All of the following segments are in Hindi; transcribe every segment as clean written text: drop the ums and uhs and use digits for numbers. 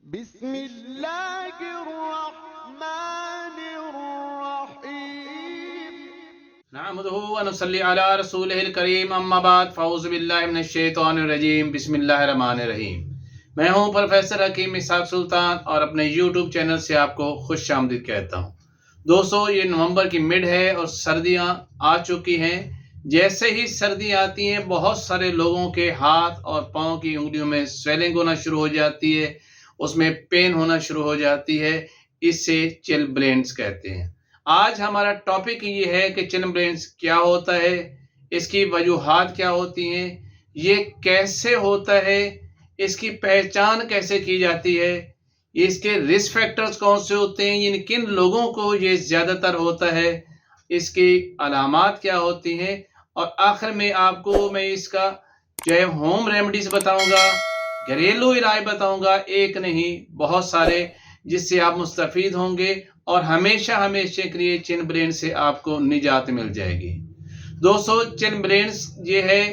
बिस्मिल्लाहिर्रहमानिर्रहीम। नहमदुहु व नुसल्ली अला रसूलिहिल करीम, अम्मा बाद, फ़अऊज़ु बिल्लाहि मिनश शैतानिर रजीम, बिस्मिल्लाहिर रहमानिर रहीम। मैं हूं प्रोफेसर हकीम इसहाक सुल्तान और अपने यूट्यूब चैनल से आपको खुश आमदीद कहता हूं। दोस्तों, ये नवंबर की मिड है और सर्दियां आ चुकी हैं। जैसे ही सर्दी आती हैं, बहुत सारे लोगों के हाथ और पाँव की उंगलियों में स्वेलिंग होना शुरू हो जाती है, उसमें पेन होना शुरू हो जाती है। इससे चिलब्लेंड्स कहते हैं। आज हमारा टॉपिक ये है कि चिलब्लेंड्स क्या होता है, इसकी वजूहात क्या होती हैं, ये कैसे होता है, इसकी पहचान कैसे की जाती है, इसके रिस्क फैक्टर्स कौन से होते हैं, यानी किन लोगों को ये ज़्यादातर होता है, इसकी अलामात क्या होती हैं, और आखिर में आपको मैं इसका जो है होम रेमेडीज बताऊंगा, घरेलू इलाज बताऊंगा, एक नहीं बहुत सारे, जिससे आप मुस्तफ़ीद होंगे और हमेशा हमेशा के लिए चिलब्लेंड से आपको निजात मिल जाएगी। दोस्तों, चिलब्लेंड्स ये है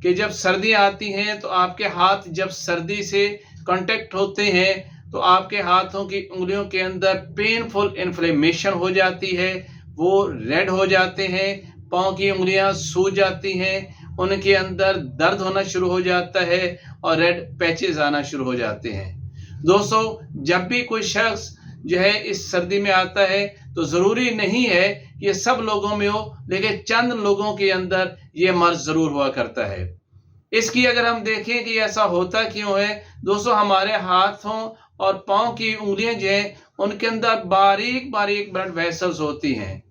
कि जब सर्दी आती हैं तो आपके हाथ जब सर्दी से कांटेक्ट होते हैं तो आपके हाथों की उंगलियों के अंदर पेनफुल इन्फ्लेमेशन हो जाती है, वो रेड हो जाते हैं, पाँव की उंगलियां सूज जाती हैं, उनके अंदर दर्द होना शुरू हो जाता है और रेड पैचेस आना शुरू हो जाते हैं। दोस्तों, जब भी कोई शख्स जो है इस सर्दी में आता है तो ज़रूरी नहीं है ये सब लोगों में हो, लेकिन चंद लोगों के अंदर ये मर्ज ज़रूर हुआ करता है। इसकी अगर हम देखें कि ऐसा होता क्यों है, दोस्तों हमारे हाथों और पाँव की उंगलियां जो हैं उनके अंदर बारीक बारीक ब्लड वेसल्स होती हैं।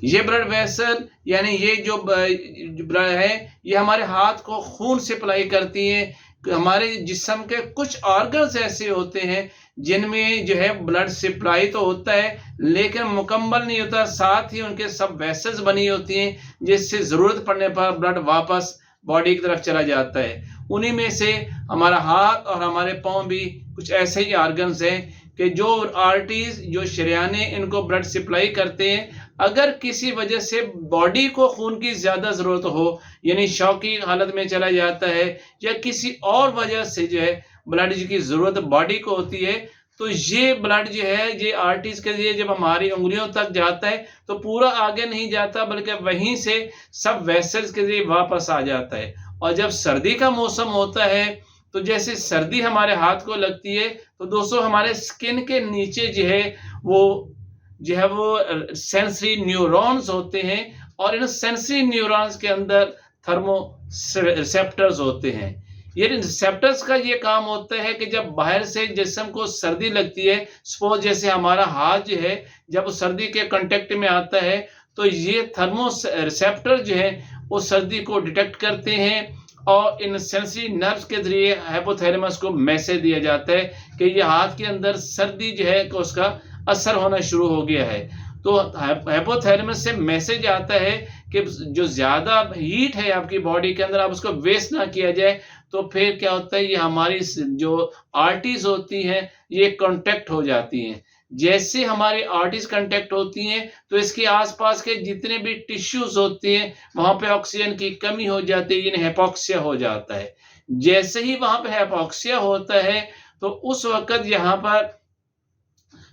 ये ब्लड वेसल यानी ये जो ब्लड है ये हमारे हाथ को खून सप्लाई करती है। हमारे जिस्म के कुछ ऑर्गन्स ऐसे होते हैं जिनमें जो है ब्लड सप्लाई तो होता है लेकिन मुकम्मल नहीं होता, साथ ही उनके सब वेसल्स बनी होती हैं जिससे ज़रूरत पड़ने पर ब्लड वापस बॉडी की तरफ चला जाता है। उन्हीं में से हमारा हाथ और हमारे पाँव भी कुछ ऐसे ही ऑर्गन्स हैं कि जो आर्टरीज जो शरियाने इनको ब्लड सप्लाई करते हैं। अगर किसी वजह से बॉडी को खून की ज़्यादा ज़रूरत हो, यानी शौकी हालत में चला जाता है या किसी और वजह से जो है ब्लड की ज़रूरत बॉडी को होती है, तो ये ब्लड जो है ये आर्टरीज के लिए जब हमारी उंगलियों तक जाता है तो पूरा आगे नहीं जाता बल्कि वहीं से सब वेसल्स के लिए वापस आ जाता है। और जब सर्दी का मौसम होता है तो जैसे सर्दी हमारे हाथ को लगती है तो दोस्तों हमारे स्किन के नीचे वो सेंसरी न्यूरॉन्स होते हैं और इन सेंसरी न्यूरॉन्स के अंदर थर्मो रिसेप्टर्स होते हैं। ये रिसेप्टर्स का ये काम होता है कि जब बाहर से जिस्म को सर्दी लगती है, सपोज जैसे हमारा हाथ जो है जब सर्दी के कांटेक्ट में आता है तो ये थर्मो रिसेप्टर जो है वो सर्दी को डिटेक्ट करते हैं और इन सेंसरी नर्व्स के जरिए हाइपोथैलेमस को मैसेज दिया जाता है कि ये हाथ के अंदर सर्दी जो है कि उसका असर होना शुरू हो गया है। तो हाइपोथैलेमस से मैसेज आता है कि जो ज़्यादा हीट है आपकी बॉडी के अंदर आप उसको वेस्ट ना किया जाए। तो फिर क्या होता है, ये हमारी जो आर्टरीज होती हैं ये कांटेक्ट हो जाती हैं। जैसे हमारी आर्टरीज कांटेक्ट होती हैं तो इसके आसपास के जितने भी टिश्यूज होते हैं वहां पे ऑक्सीजन की कमी हो जाती है, यानी हाइपोक्सिया हो जाता है। जैसे ही वहां पे हाइपोक्सिया होता है तो उस वक्त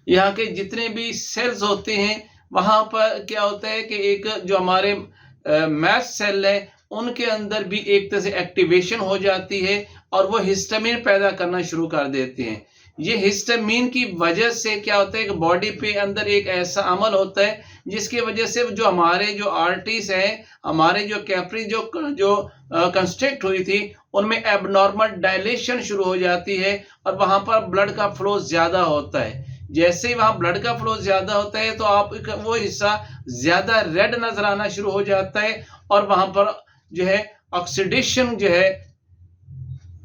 यहाँ के जितने भी सेल्स होते हैं वहां पर क्या होता है कि एक जो हमारे मैस्ट सेल है उनके अंदर भी एक तरह से एक्टिवेशन हो जाती है और वो हिस्टामिन पैदा करना शुरू कर देते हैं। ये हिस्टामिन की वजह से क्या होता है कि बॉडी पे अंदर एक ऐसा अमल होता है जिसकी वजह से जो हमारे जो आर्टरीज हैं, हमारे जो कैपिलरी जो कंस्ट्रक्ट हुई थी उनमें एबनॉर्मल डायलेशन शुरू हो जाती है और वहां पर ब्लड का फ्लो ज्यादा होता है। जैसे ही वहां ब्लड का फ्लो ज्यादा होता है तो आप वो हिस्सा ज्यादा रेड नजर आना शुरू हो जाता है और वहां पर जो है ऑक्सीडेशन जो है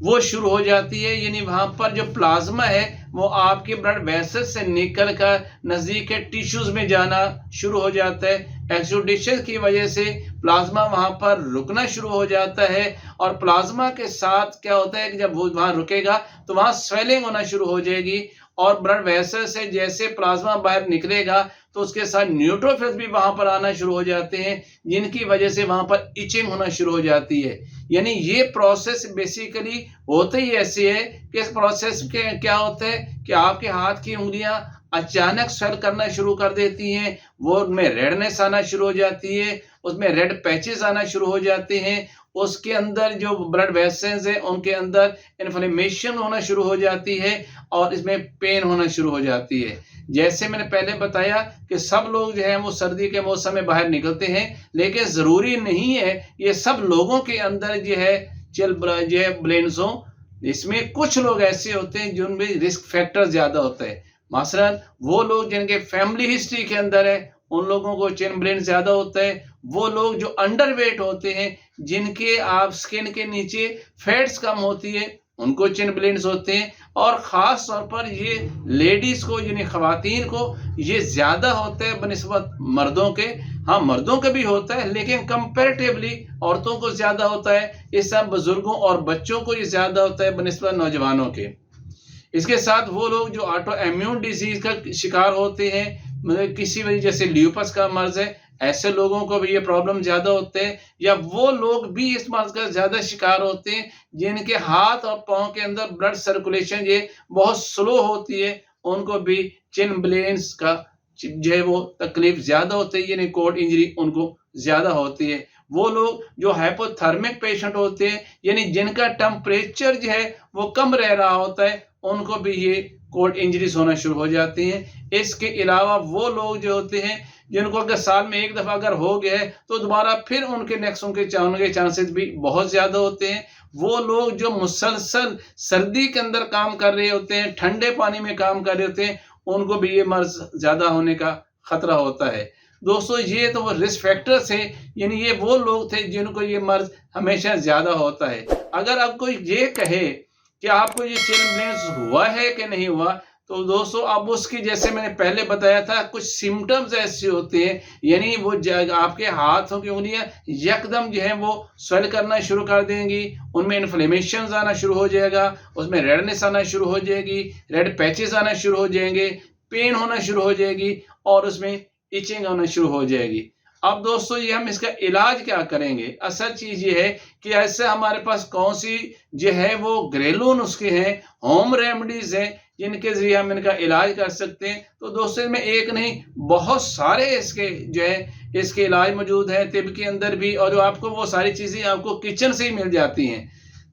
वो शुरू हो जाती है, यानी वहां पर जो प्लाज्मा है वो आपके ब्लड वेसल से निकल कर नजदीक के टिश्यूज में जाना शुरू हो जाता है। एक्सुडेशन की वजह से प्लाज्मा वहां पर रुकना शुरू हो जाता है और प्लाज्मा के साथ क्या होता है कि जब वो वहां रुकेगा तो वहां स्वेलिंग होना शुरू हो जाएगी और ब्लड वेसल से जैसे प्लाज्मा बाहर निकलेगा तो उसके साथ न्यूट्रोफिल्स भी वहां पर आना शुरू हो जाते हैं, जिनकी वजह से वहां पर इचिंग होना शुरू हो जाती है। यानी ये प्रोसेस बेसिकली होते ही ऐसे है कि इस प्रोसेस के क्या होता है कि आपके हाथ की उंगलियां अचानक स्वेल करना शुरू कर देती हैं, वो उनमें रेडनेस आना शुरू हो जाती है, उसमें रेड पैचेस आना शुरू हो जाते हैं, उसके अंदर जो ब्लड वेसल्स हैं उनके अंदर इन्फ्लेमेशन होना शुरू हो जाती है और इसमें पेन होना शुरू हो जाती है। जैसे मैंने पहले बताया कि सब लोग जो है वो सर्दी के मौसम में बाहर निकलते हैं, लेकिन ज़रूरी नहीं है ये सब लोगों के अंदर जो है जो है ब्लेंस हो। इसमें कुछ लोग ऐसे होते हैं जिनमें रिस्क फैक्टर ज़्यादा होता है। मसलन वो लोग जिनके फैमिली हिस्ट्री के अंदर है उन लोगों को चिन ब्लेन ज़्यादा होता है। वो लोग जो अंडरवेट होते हैं, जिनके आप स्किन के नीचे फैट्स कम होती है, उनको चिन ब्लेंस होते हैं। और ख़ास तौर पर ये लेडीज़ को यानी ख़वातीन को ये ज़्यादा होता है बनिस्बत मर्दों के। हाँ, मर्दों का भी होता है लेकिन कंपैरेटिवली औरतों को ज़्यादा होता है। इस सब बुज़ुर्गों और बच्चों को ये ज़्यादा होता है बनिस्बत नौजवानों के। इसके साथ वो लोग जो ऑटो इम्यून डिजीज़ का शिकार होते हैं, मतलब किसी वजह जैसे ल्यूपस का मर्ज़ है, ऐसे लोगों को भी ये प्रॉब्लम ज़्यादा होते हैं। या वो लोग भी इस मर्ज़ का ज़्यादा शिकार होते हैं जिनके हाथ और पाँव के अंदर ब्लड सर्कुलेशन ये बहुत स्लो होती है, उनको भी चिन ब्लेंस का जो है वो तकलीफ ज़्यादा होती है, यानी कोल्ड इंजरी उनको ज़्यादा होती है। वो लोग जो हाइपोथर्मिक पेशेंट होते हैं, यानी जिनका टेम्परेचर जो है वो कम रह रहा होता है, उनको भी ये कोल्ड इंजरीज होना शुरू हो जाती हैं। इसके अलावा वो लोग जो होते हैं जिनको अगर साल में एक दफ़ा अगर हो गया है तो दोबारा फिर उनके नेक्स्ट उनके चांसेस भी बहुत ज़्यादा होते हैं। वो लोग जो मुसलसल सर्दी के अंदर काम कर रहे होते हैं, ठंडे पानी में काम कर रहे होते हैं, उनको भी ये मर्ज ज़्यादा होने का खतरा होता है। दोस्तों, ये तो वो रिस्क फैक्टर्स हैं, यानी ये वो लोग थे जिनको ये मर्ज हमेशा ज़्यादा होता है। अगर अब कोई ये कहे कि आपको ये चिन ब्लेंस हुआ है कि नहीं हुआ, तो दोस्तों अब उसकी जैसे मैंने पहले बताया था कुछ सिम्टम्स ऐसे होते हैं, यानी वो आपके हाथों की उंगलियां यकदम जो है वो स्वेल करना शुरू कर देंगी, उनमें इन्फ्लेमेशन आना शुरू हो जाएगा, उसमें रेडनेस आना शुरू हो जाएगी, रेड पैचेस आना शुरू हो जाएंगे, पेन होना शुरू हो जाएगी और उसमें इचिंग होना शुरू हो जाएगी। अब दोस्तों ये हम इसका इलाज क्या करेंगे? असल चीज़ ये है कि ऐसे हमारे पास कौन सी जो है वो घरेलू नुस्खे हैं, होम रेमेडीज़ हैं, जिनके ज़रिए हम इनका इलाज कर सकते हैं। तो दोस्तों इसमें एक नहीं बहुत सारे इसके जो है इसके इलाज मौजूद हैं तिब के अंदर भी, और जो आपको वो सारी चीज़ें आपको किचन से ही मिल जाती हैं।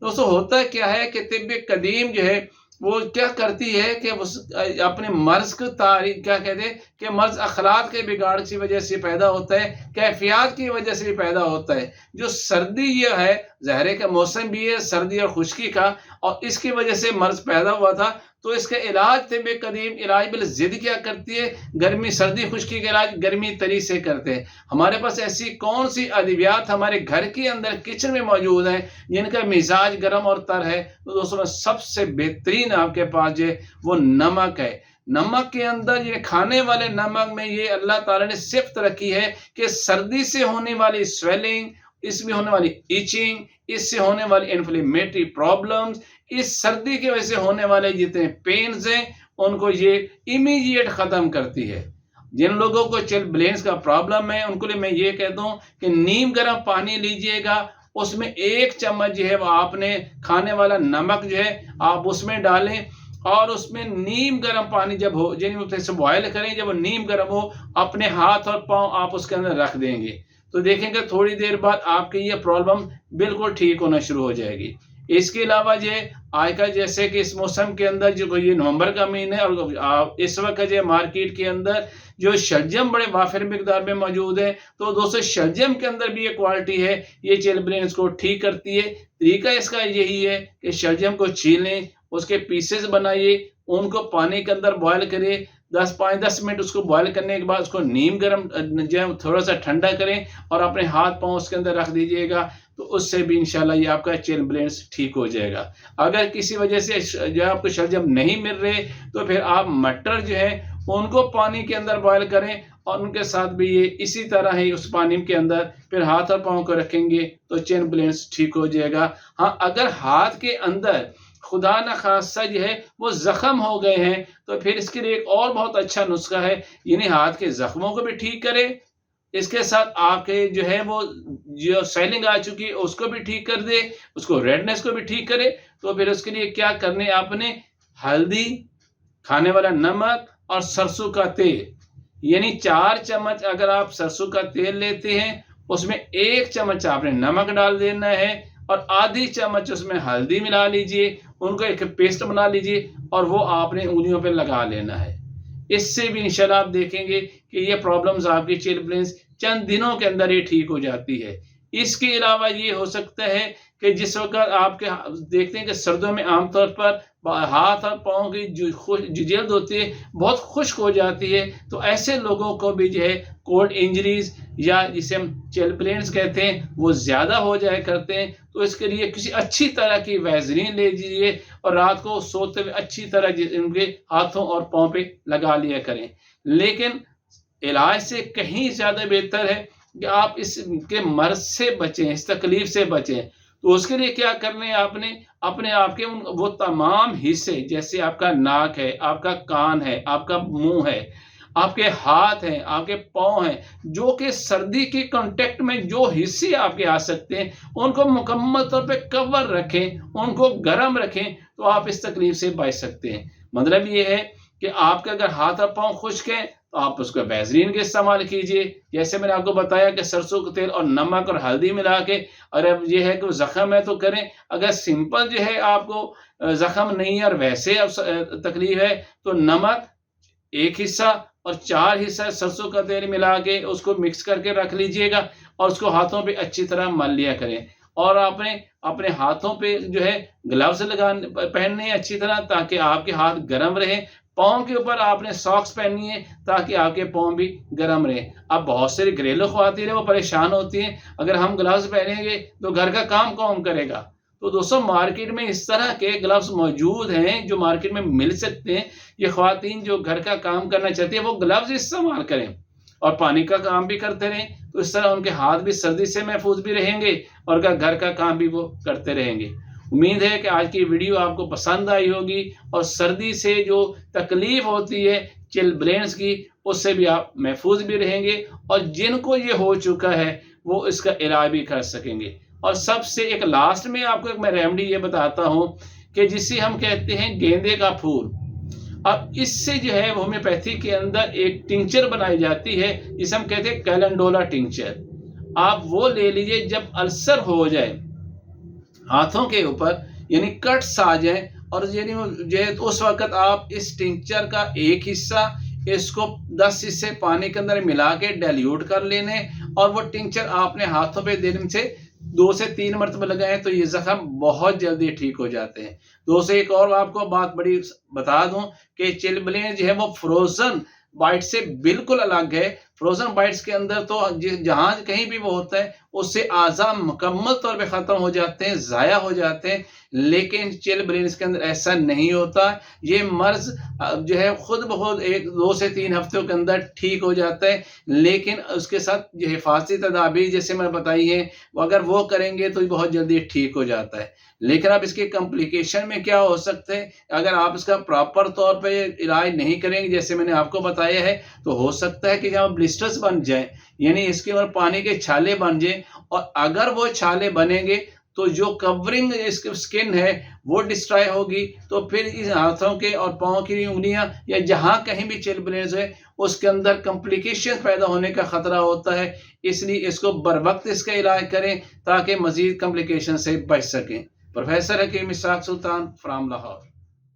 दोस्तों होता क्या है कि तिब कदीम जो है वो क्या करती है कि उस अपने मर्ज को तारीख क्या कहते हैं कि मर्ज अखलाक के बिगाड़ की वजह से पैदा होता है, कैफियत की वजह से भी पैदा होता है। जो सर्दी ये है ज़हरे का मौसम भी है, सर्दी और खुश्की का, और इसकी वजह से मर्ज पैदा हुआ था। तो इसका इलाज तिब कदीम इलाज बिल ज़िद क्या करती है, गर्मी सर्दी खुश्की का इलाज गर्मी तरी से करते हैं। हमारे पास ऐसी कौन सी अद्वियात हमारे घर के अंदर किचन में मौजूद हैं जिनका मिजाज गर्म और तर है? तो दोस्तों सबसे बेहतरीन आपके पास जो वो नमक है। नमक के अंदर ये खाने वाले नमक में ये अल्लाह ताला ने सिफ्त रखी है कि सर्दी से होने वाली स्वेलिंग, इसमें होने वाली इचिंग, इससे होने वाली इन्फ्लेमेटरी प्रॉब्लम्स, इस सर्दी की वजह से होने वाले जितने पेन्स हैं उनको ये इमीडिएट ख़त्म करती है। जिन लोगों को चिल ब्लेंस का प्रॉब्लम है उनको लिए मैं ये कहता हूँ कि नीम गर्म पानी लीजिएगा, उसमें 1 चम्मच जो है वो आपने खाने वाला नमक जो है आप उसमें डालें, और उसमें नीम गर्म पानी जब हो यानी उसे बॉयल करें, जब वो नीम गर्म हो अपने हाथ और पाँव आप उसके अंदर रख देंगे तो देखेंगे थोड़ी देर बाद आपकी ये प्रॉब्लम बिल्कुल ठीक होना शुरू हो जाएगी। इसके अलावा ये आज का जैसे कि इस मौसम के अंदर जो ये नवंबर का महीना है और इस वक्त जो मार्केट के अंदर जो शलजम बड़े वाफिर मिकदार में मौजूद है, तो दोस्तों शलजम के अंदर भी ये क्वालिटी है, ये चिल ब्लेंस को ठीक करती है। तरीका इसका यही है कि शलजम को छीलें, उसके पीसेस बनाइए, उनको पानी के अंदर बॉयल करें, 5-10 मिनट उसको बॉयल करने के बाद उसको नीम गर्म जो है थोड़ा सा ठंडा करें और अपने हाथ पाँव उसके अंदर रख दीजिएगा, तो उससे भी इंशाल्लाह ये आपका चिल ब्लेंस ठीक हो जाएगा। अगर किसी वजह से जो है आपको शलजम नहीं मिल रहे तो फिर आप मटर जो है उनको पानी के अंदर बॉयल करें और उनके साथ भी ये इसी तरह ही उस पानी के अंदर फिर हाथ और पाँव को रखेंगे तो चिन ब्लेंस ठीक हो जाएगा। हाँ, अगर हाथ के अंदर खुदा न खास्ता जो है वो ज़ख्म हो गए हैं, तो फिर इसके लिए एक और बहुत अच्छा नुस्खा है, यानी हाथ के ज़ख्मों को भी ठीक करे, इसके साथ आपके जो है वो जो स्वेलिंग आ चुकी है उसको भी ठीक कर दे, उसको रेडनेस को भी ठीक करे। तो फिर उसके लिए क्या करने आपने, हल्दी, खाने वाला नमक और सरसों का तेल, यानी 4 चम्मच अगर आप सरसों का तेल लेते हैं उसमें 1 चम्मच आपने नमक डाल देना है और आधी चम्मच उसमें हल्दी मिला लीजिए, उनको एक पेस्ट बना लीजिए और वो आपने उंगलियों पे लगा लेना है। इससे भी इंशाल्लाह आप देखेंगे कि ये प्रॉब्लम्स आपकी चिलब्लेंस चंद दिनों के अंदर ही ठीक हो जाती है। इसके अलावा ये हो सकता है कि जिस वक्त आपके देखते हैं कि सर्दियों में आमतौर पर हाथ और पाँव की जो जल्द होती है बहुत खुश्क हो जाती है, तो ऐसे लोगों को भी जो है कोल्ड इंजरीज या जिसे हम चिलब्लेंस कहते हैं वो ज़्यादा हो जाया करते हैं। तो इसके लिए किसी अच्छी तरह की वैज़लीन ले लीजिए और रात को सोते हुए अच्छी तरह उनके हाथों और पाँव पे लगा लिया करें। लेकिन इलाज से कहीं ज़्यादा बेहतर है कि आप इसके मर्ज़ से बचें, इस तकलीफ़ से बचें। तो उसके लिए क्या करना है आपने, अपने आप के वो तमाम हिस्से, जैसे आपका नाक है, आपका कान है, आपका मुँह है, आपके हाथ हैं, आपके पाँव हैं, जो कि सर्दी के कॉन्टैक्ट में जो हिस्से आपके आ सकते हैं, उनको मुकम्मल तौर पे कवर रखें, उनको गर्म रखें, तो आप इस तकलीफ़ से बच सकते हैं। मतलब ये है कि आपके अगर हाथ और पाँव खुश्क हैं तो आप उसको वैज़लीन का इस्तेमाल कीजिए। जैसे मैंने आपको बताया कि सरसों का तेल और नमक और हल्दी मिला के, और अब ये है कि ज़ख्म है तो करें। अगर सिंपल जो है आपको ज़ख्म नहीं है और वैसे अब तकलीफ़ है तो नमक 1 हिस्सा और 4 हिस्सा सरसों का तेल मिला के उसको मिक्स करके रख लीजिएगा और उसको हाथों पे अच्छी तरह मल लिया करें। और आपने अपने हाथों पे जो है ग्लव्स पहनने हैं अच्छी तरह, ताकि आपके हाथ गर्म रहें। पाँव के ऊपर आपने सॉक्स पहननी है ताकि आपके पाँव भी गर्म रहें। अब बहुत सारी घरेलू ख़वातीन हैं वो परेशान होती हैं, अगर हम ग्लव्स पहनेंगे तो घर का काम कौन करेगा। तो दोस्तों मार्केट में इस तरह के ग्लव्स मौजूद हैं जो मार्केट में मिल सकते हैं। ये ख़वातीन जो घर का काम करना चाहती है वो ग्लव्स इस्तेमाल करें और पानी का काम भी करते रहें, तो इस तरह उनके हाथ भी सर्दी से महफूज भी रहेंगे और घर का काम भी वो करते रहेंगे। उम्मीद है कि आज की वीडियो आपको पसंद आई होगी और सर्दी से जो तकलीफ होती है चिलब्लेंस की, उससे भी आप महफूज भी रहेंगे और जिनको ये हो चुका है वो इसका इलाज भी कर सकेंगे। और सबसे एक लास्ट में आपको एक मैं रेमेडी ये बताता हूँ कि जिसे हम कहते हैं गेंदे का फूल। अब इससे जो है होम्योपैथी के अंदर एक टिंचर बनाई जाती है जिसे हम कहते हैं कैलेंडोला टिंचर। आप वो ले लीजिए जब अल्सर हो जाए हाथों के ऊपर, यानी कट्स आ जाए, और यानी जो है तो उस वक्त आप इस टिंचर का 1 हिस्सा इसको 10 हिस्से पानी के अंदर मिला के डाइल्यूट कर लेने और वो टिंचर आपने हाथों पे दिन से 2 से 3 मरतबा लगाएं तो ये जख्म बहुत जल्दी ठीक हो जाते हैं। दोस्तों एक और आपको बात बड़ी बता दूं कि चिलब्लेंस जो है वो फ्रोजन बाइट से बिल्कुल अलग है। फ्रोजन बाइट्स के अंदर तो जहां कहीं भी वो होता है उससे आज़ा मुकम्मल तौर पे ख़त्म हो जाते हैं, ज़ाया हो जाते हैं, लेकिन चिलब्लेंस के अंदर ऐसा नहीं होता। ये मर्ज़ जो है खुद ब खुद 1-2 से 3 हफ्तों के अंदर ठीक हो जाता है, लेकिन उसके साथ जो हिफाजती तदाबीर जैसे मैंने बताई है वो अगर वो करेंगे तो बहुत जल्दी ठीक हो जाता है। लेकिन अब इसके कॉम्प्लिकेशन में क्या हो सकते हैं, अगर आप इसका प्रॉपर तौर पे इलाज नहीं करेंगे जैसे मैंने आपको बताया है, तो हो सकता है कि जहाँ ब्लिस्टर्स बन जाएं, यानी इसके ऊपर पानी के छाले बन जाएं, और अगर वो छाले बनेंगे तो जो कवरिंग इसकी स्किन है वो डिस्ट्रॉय होगी, तो फिर इस हाथों के और पाँव की उंगलियां या जहां कहीं भी चिलब्लेंस है उसके अंदर कॉम्प्लिकेशन पैदा होने का खतरा होता है। इसलिए इसको बर वक्त इसका इलाज करें ताकि मजीद कॉम्प्लिकेशन से बच सकें। Professor Hakim Ishaq Sultan from Lahore.